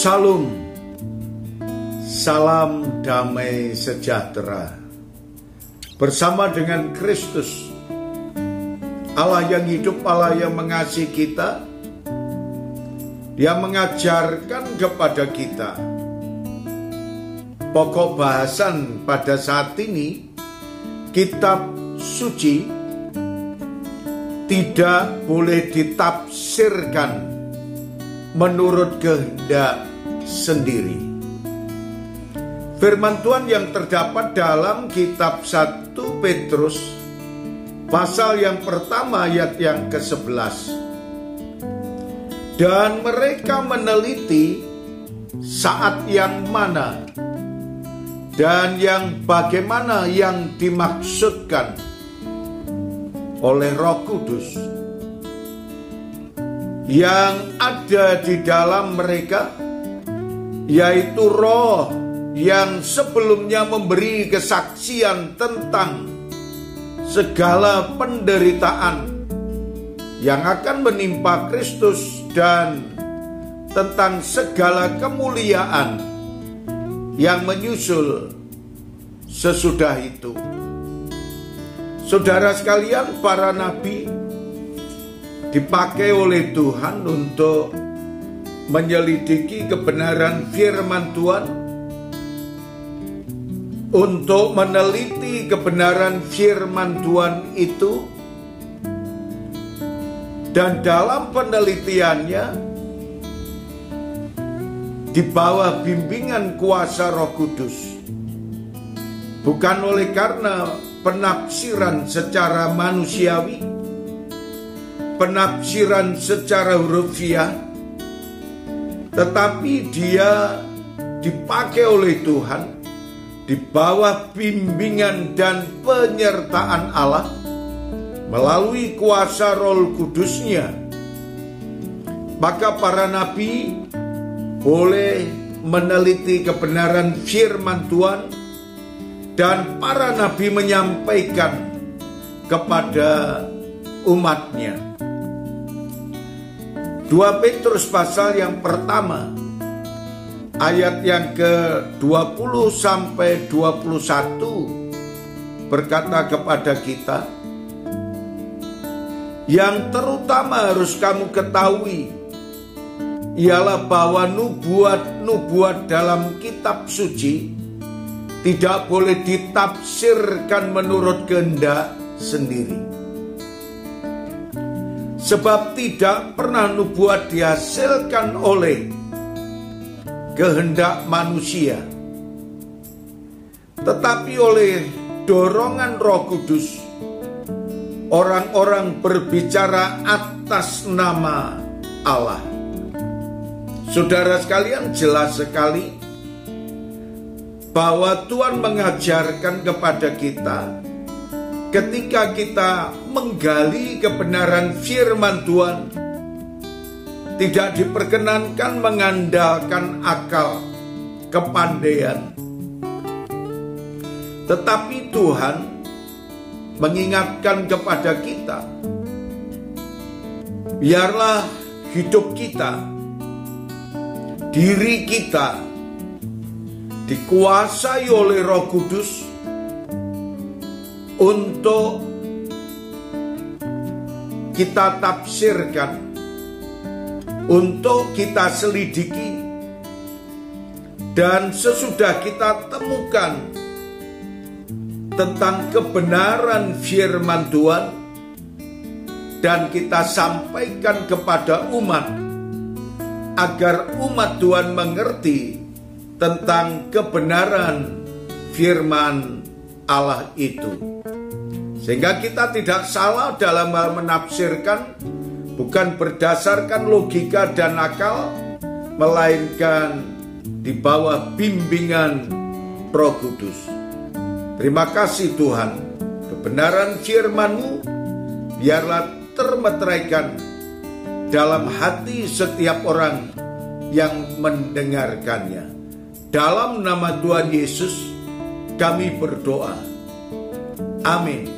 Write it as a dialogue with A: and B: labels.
A: Salam, salam damai sejahtera bersama dengan Kristus, Allah yang hidup, Allah yang mengasihi kita. Dia mengajarkan kepada kita. Pokok bahasan pada saat ini, kitab suci tidak boleh ditafsirkan menurut kehendak sendiri. Firman Tuhan yang terdapat dalam kitab 1 Petrus pasal yang pertama ayat yang ke-11. Dan mereka meneliti saat yang mana dan yang bagaimana yang dimaksudkan oleh Roh Kudus yang ada di dalam mereka, yaitu roh yang sebelumnya memberi kesaksian tentang segala penderitaan yang akan menimpa Kristus dan tentang segala kemuliaan yang menyusul sesudah itu. Saudara sekalian, para nabi dipakai oleh Tuhan untuk menyelidiki kebenaran firman Tuhan, untuk meneliti kebenaran firman Tuhan itu, dan dalam penelitiannya di bawah bimbingan kuasa Roh Kudus, bukan oleh karena penafsiran secara manusiawi, penafsiran secara hurufiah, tetapi dia dipakai oleh Tuhan di bawah bimbingan dan penyertaan Allah melalui kuasa Roh Kudusnya. Maka para nabi boleh meneliti kebenaran firman Tuhan, dan para nabi menyampaikan kepada umatnya. 2 Petrus pasal yang pertama ayat yang ke-20 sampai 21 berkata kepada kita, yang terutama harus kamu ketahui ialah bahwa nubuat-nubuat dalam kitab suci tidak boleh ditafsirkan menurut kehendak sendiri. Sebab tidak pernah nubuat dihasilkan oleh kehendak manusia, tetapi oleh dorongan Roh Kudus. Orang-orang berbicara atas nama Allah. Saudara sekalian, jelas sekali bahwa Tuhan mengajarkan kepada kita, ketika kita menggali kebenaran firman Tuhan, tidak diperkenankan mengandalkan akal, kepandaian. Tetapi Tuhan mengingatkan kepada kita, biarlah hidup kita, diri kita dikuasai oleh Roh Kudus untuk kita tafsirkan, untuk kita selidiki, dan sesudah kita temukan tentang kebenaran firman Tuhan, dan kita sampaikan kepada umat, agar umat Tuhan mengerti tentang kebenaran firman Allah itu. Sehingga kita tidak salah dalam hal menafsirkan, bukan berdasarkan logika dan akal, melainkan di bawah bimbingan Roh Kudus. Terima kasih Tuhan, kebenaran firman-Mu biarlah termeteraikan dalam hati setiap orang yang mendengarkannya. Dalam nama Tuhan Yesus kami berdoa. Amin.